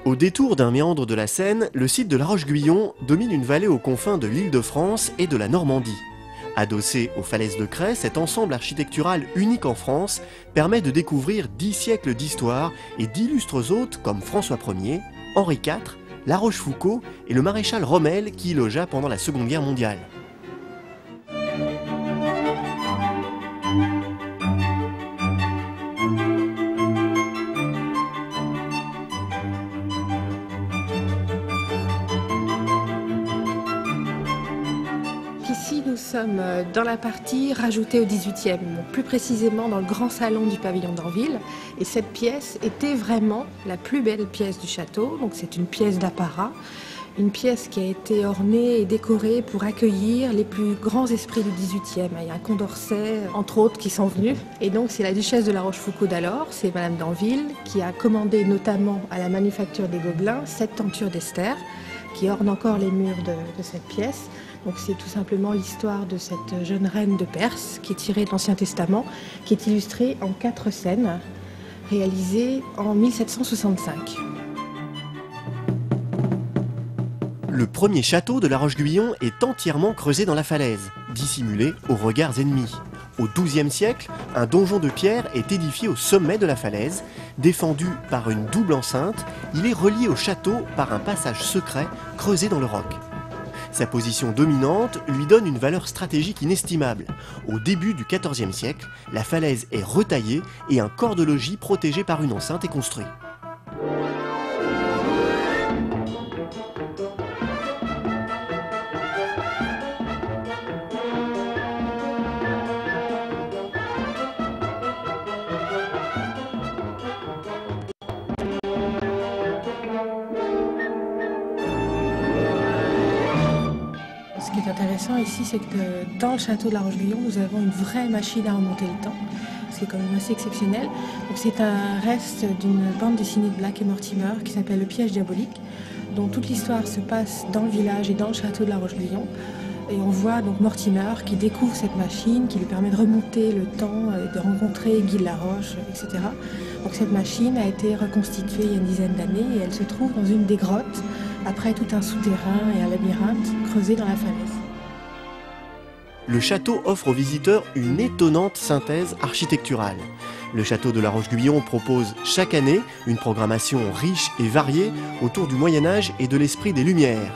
Au détour d'un méandre de la Seine, le site de La Roche-Guyon domine une vallée aux confins de l'Île-de-France et de la Normandie. Adossé aux falaises de craie, cet ensemble architectural unique en France permet de découvrir 10 siècles d'histoire et d'illustres hôtes comme François Ier, Henri IV, La Rochefoucauld et le maréchal Rommel qui y logea pendant la Seconde Guerre mondiale. Ici, nous sommes dans la partie rajoutée au XVIIIe, plus précisément dans le grand salon du pavillon d'Anville. Et cette pièce était vraiment la plus belle pièce du château. Donc c'est une pièce d'apparat, une pièce qui a été ornée et décorée pour accueillir les plus grands esprits du XVIIIe. Il y a un Condorcet, entre autres, qui sont venus. Et donc c'est la duchesse de La Rochefoucauld d'alors, c'est Madame d'Anville, qui a commandé notamment à la Manufacture des Gobelins cette tenture d'Esther, qui orne encore les murs de cette pièce. Donc c'est tout simplement l'histoire de cette jeune reine de Perse qui est tirée de l'Ancien Testament, qui est illustrée en 4 scènes, réalisées en 1765. Le premier château de La Roche-Guyon est entièrement creusé dans la falaise, dissimulé aux regards ennemis. Au XIIe siècle, un donjon de pierre est édifié au sommet de la falaise. Défendu par une double enceinte, il est relié au château par un passage secret creusé dans le roc. Sa position dominante lui donne une valeur stratégique inestimable. Au début du XIVe siècle, la falaise est retaillée et un corps de logis protégé par une enceinte est construit. Ce qui est intéressant ici, c'est que dans le château de La Roche-Guyon, nous avons une vraie machine à remonter le temps, ce qui est quand même assez exceptionnel. Donc c'est un reste d'une bande dessinée de Black et Mortimer qui s'appelle Le Piège diabolique, dont toute l'histoire se passe dans le village et dans le château de La Roche-Guyon. Et on voit donc Mortimer qui découvre cette machine, qui lui permet de remonter le temps, de rencontrer Guy de la Roche, etc. Donc cette machine a été reconstituée il y a une dizaine d'années et elle se trouve dans une des grottes, après tout un souterrain et un labyrinthe creusé dans la falaise. Le château offre aux visiteurs une étonnante synthèse architecturale. Le château de La Roche-Guyon propose chaque année une programmation riche et variée autour du Moyen-Âge et de l'esprit des Lumières.